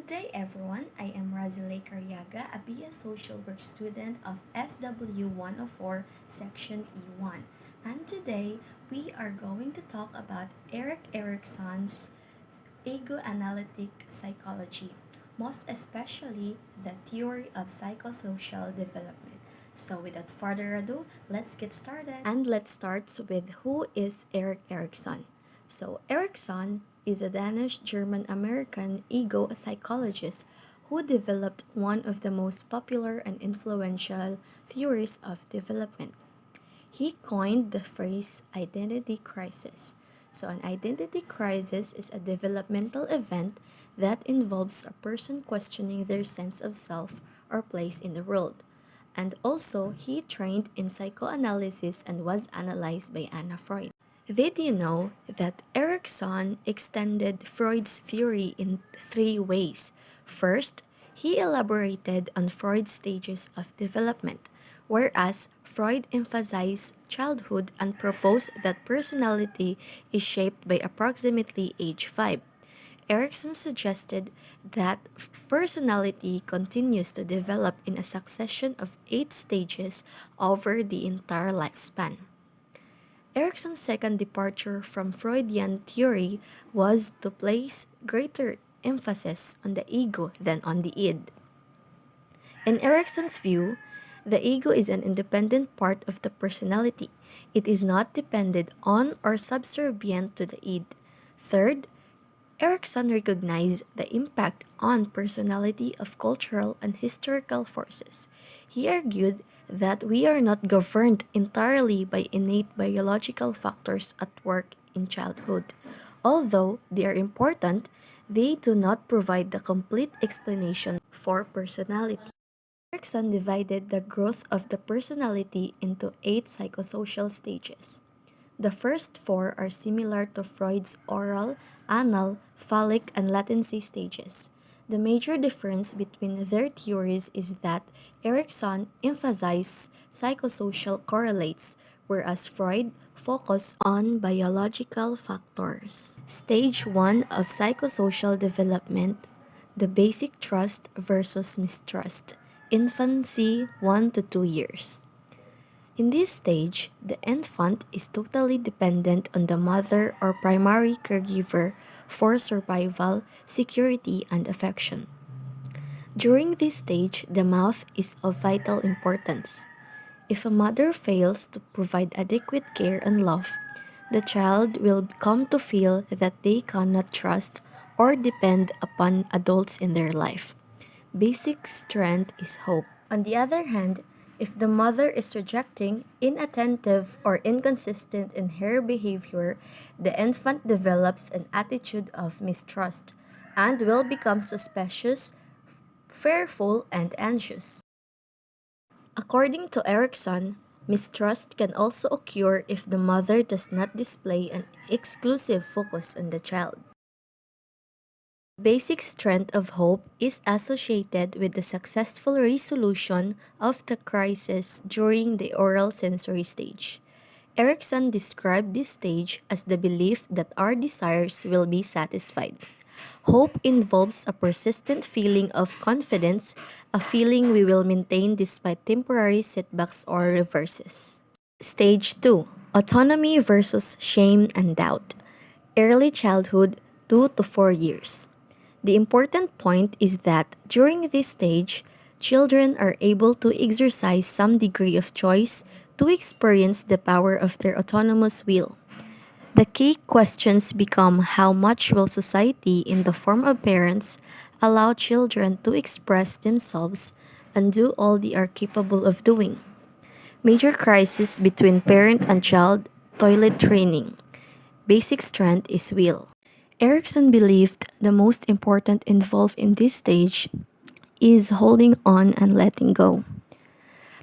day, everyone. I am Razile Carriaga, a BS Social Work student of SW 104, Section E1. And today, we are going to talk about Erikson's ego-analytic psychology, most especially the theory of psychosocial development. So, without further ado, let's get started. And let's start with who is Erikson. So, Erikson is a Danish German American ego psychologist who developed one of the most popular and influential theories of development. He coined the phrase identity crisis. So, an identity crisis is a developmental event that involves a person questioning their sense of self or place in the world. And also, he trained in psychoanalysis and was analyzed by Anna Freud. Did you know that Erikson extended Freud's theory in three ways? First, he elaborated on Freud's stages of development, whereas Freud emphasized childhood and proposed that personality is shaped by approximately age 5. Erikson suggested that personality continues to develop in a succession of 8 stages over the entire lifespan. Erikson's second departure from Freudian theory was to place greater emphasis on the ego than on the id. In Erikson's view, the ego is an independent part of the personality. It is not dependent on or subservient to the id. Third, Erikson recognized the impact on personality of cultural and historical forces. He argued that we are not governed entirely by innate biological factors at work in childhood. Although they are important, they do not provide the complete explanation for personality. Erikson divided the growth of the personality into 8 psychosocial stages. The first 4 are similar to Freud's oral, anal, phallic, and latency stages. The major difference between their theories is that Erikson emphasized psychosocial correlates, whereas Freud focused on biological factors. Stage 1 of psychosocial development: the basic trust versus mistrust. Infancy 1 to 2 years. In this stage, the infant is totally dependent on the mother or primary caregiver for survival, security, and affection. During this stage, the mouth is of vital importance. If a mother fails to provide adequate care and love, the child will come to feel that they cannot trust or depend upon adults in their life. Basic strength is hope. On the other hand, if the mother is rejecting, inattentive, or inconsistent in her behavior, the infant develops an attitude of mistrust and will become suspicious, fearful, and anxious. According to Erikson, mistrust can also occur if the mother does not display an exclusive focus on the child. Basic strength of hope is associated with the successful resolution of the crisis during the oral sensory stage. Erikson described this stage as the belief that our desires will be satisfied. Hope involves a persistent feeling of confidence, a feeling we will maintain despite temporary setbacks or reverses. Stage 2: autonomy versus shame and doubt. Early childhood 2 to 4 years. The important point is that during this stage, children are able to exercise some degree of choice to experience the power of their autonomous will. The key questions become: how much will society, in the form of parents, allow children to express themselves and do all they are capable of doing? Major crisis between parent and child: toilet training. Basic strength is will. Erikson believed the most important involved in this stage is holding on and letting go.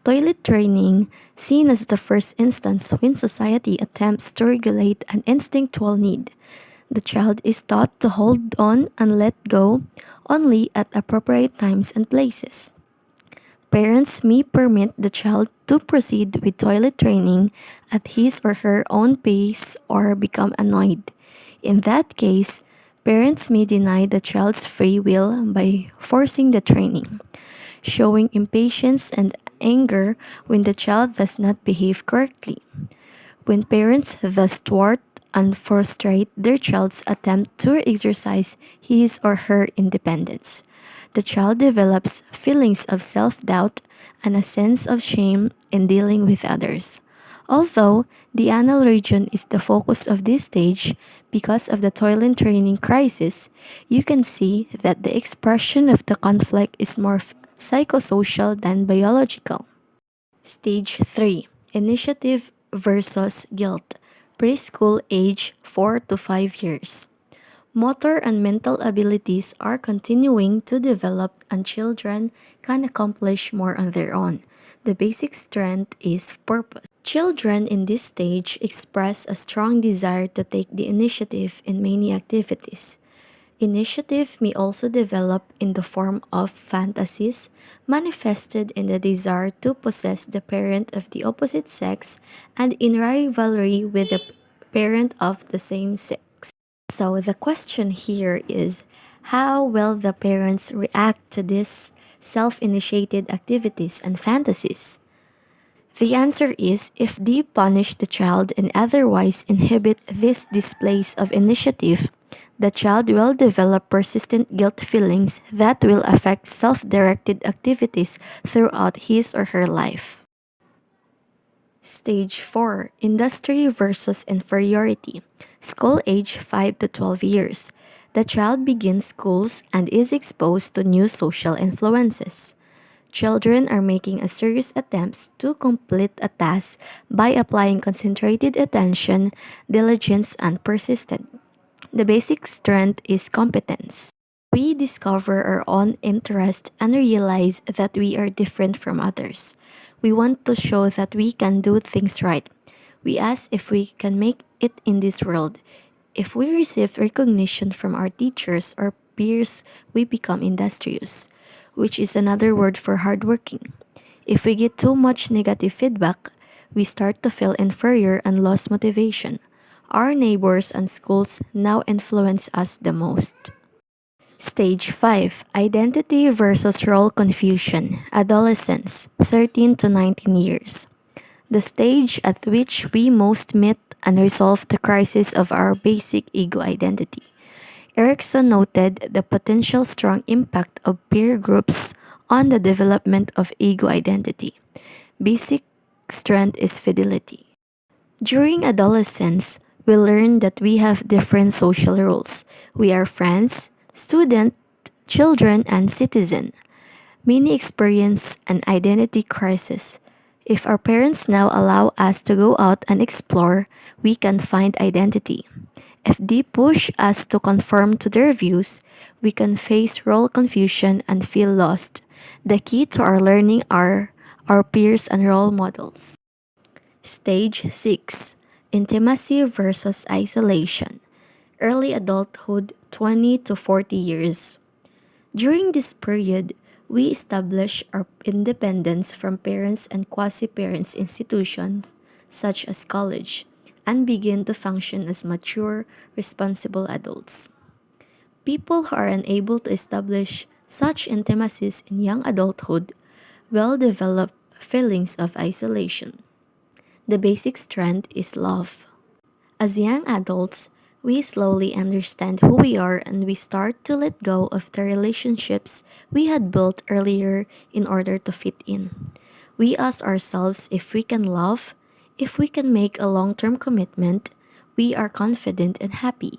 Toilet training, seen as the first instance when society attempts to regulate an instinctual need. The child is taught to hold on and let go only at appropriate times and places. Parents may permit the child to proceed with toilet training at his or her own pace or become annoyed. In that case, Parents may deny the child's free will by forcing the training, showing impatience and anger when the child does not behave correctly. When parents thus thwart and frustrate their child's attempt to exercise his or her independence, the child develops feelings of self doubt and a sense of shame in dealing with others. Although the anal region is the focus of this stage because of the toilet training crisis, you can see that the expression of the conflict is more psychosocial than biological. Stage 3, Initiative versus Guilt, Preschool age 4 to 5 years. Motor and mental abilities are continuing to develop and children can accomplish more on their own. The basic strength is purpose. Children in this stage express a strong desire to take the initiative in many activities. Initiative may also develop in the form of fantasies manifested in the desire to possess the parent of the opposite sex and in rivalry with the parent of the same sex. So the question here is how will the parents react to these self initiated activities and fantasies? The answer is if they punish the child and otherwise inhibit these displays of initiative, the child will develop persistent guilt feelings that will affect self directed activities throughout his or her life. Stage 4, Industry versus Inferiority, School age 5 to 12 years. The child begins schools and is exposed to new social influences. Children are making a serious attempts to complete a task by applying concentrated attention, diligence, and persistence. The basic strength is competence. We discover our own interest and realize that we are different from others. We want to show that we can do things right. We ask if we can make it in this world. If we receive recognition from our teachers or peers, we become industrious, which is another word for hardworking. If we get too much negative feedback, we start to feel inferior and lose motivation. Our neighbors and schools now influence us the most. Stage 5, Identity versus Role Confusion, Adolescence, 13 to 19 years. The stage at which we most meet and resolve the crisis of our basic ego identity. Erikson noted the potential strong impact of peer groups on the development of ego identity. Basic strength is fidelity. During adolescence, we learn that we have different social roles. We are friends, student, children, and citizen. Many experience an identity crisis. If our parents now allow us to go out and explore, we can find identity. If they push us to conform to their views, we can face role confusion and feel lost. The key to our learning are our peers and role models. Stage 6, Intimacy versus Isolation, Early Adulthood 20 to 40 years. During this period, we establish our independence from parents and quasi-parents institutions such as college and begin to function as mature, responsible adults. People who are unable to establish such intimacies in young adulthood will develop feelings of isolation. The basic strength is love. As young adults, we slowly understand who we are and we start to let go of the relationships we had built earlier in order to fit in. We ask ourselves if we can love, if we can make a long term commitment, we are confident and happy.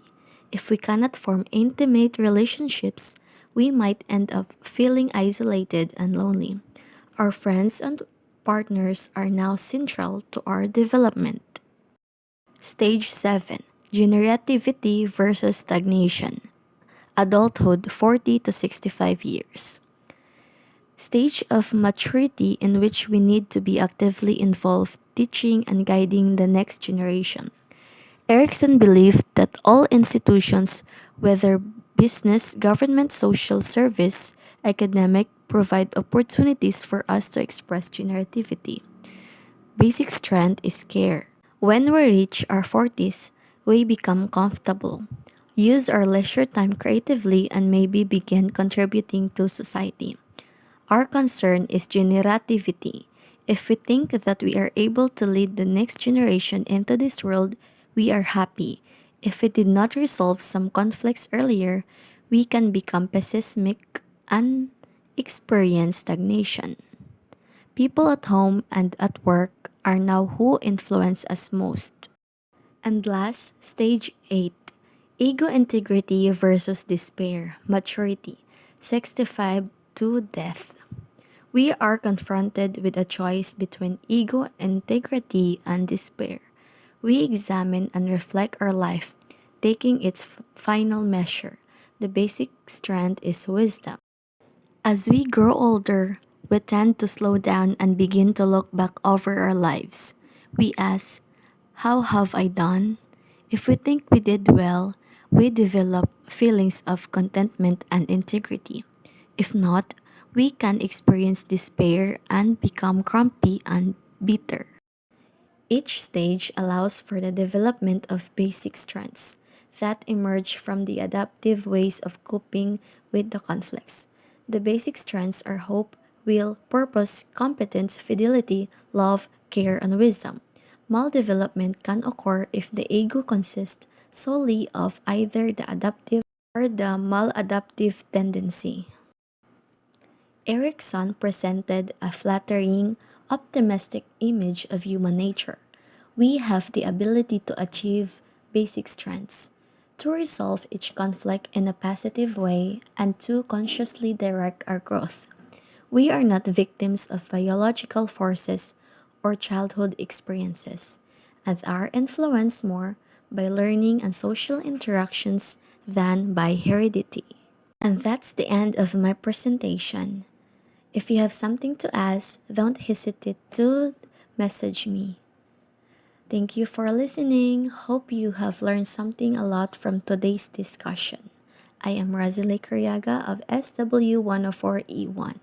If we cannot form intimate relationships, we might end up feeling isolated and lonely. Our friends and partners are now central to our development. Stage 7, Generativity versus Stagnation, Adulthood 40 to 65 years. Stage of maturity in which we need to be actively involved teaching and guiding the next generation. Erikson believed that all institutions, whether business, government, social service, academic, provide opportunities for us to express generativity. Basic strength is care. When we reach our 40s, we become comfortable. use our leisure time creatively, and maybe begin contributing to society. Our concern is generativity. If we think that we are able to lead the next generation into this world, we are happy. If we did not resolve some conflicts earlier, we can become pessimistic and experience stagnation. People at home and at work are now who influence us most. And last, stage 8, ego integrity versus despair, maturity, 65 to death. We are confronted with a choice between ego integrity and despair. We examine and reflect our life, taking its final measure. The basic strand is wisdom. As we grow older, we tend to slow down and begin to look back over our lives. We ask, how have I done? If we think we did well, we develop feelings of contentment and integrity. If not, we can experience despair and become grumpy and bitter. Each stage allows for the development of basic strengths that emerge from the adaptive ways of coping with the conflicts. The basic strengths are hope, will, purpose, competence, fidelity, love, care, and wisdom. Maldevelopment can occur if the ego consists solely of either the adaptive or the maladaptive tendency. Erikson presented a flattering, optimistic image of human nature. We have the ability to achieve basic strengths, to resolve each conflict in a positive way, and to consciously direct our growth. We are not victims of biological forces or childhood experiences, and are influenced more by learning and social interactions than by heredity. And that's the end of my presentation. If you have something to ask, don't hesitate to message me. Thank you for listening. Hope you have learned something a lot from today's discussion. I am Razile Kuryaga of SW104E1.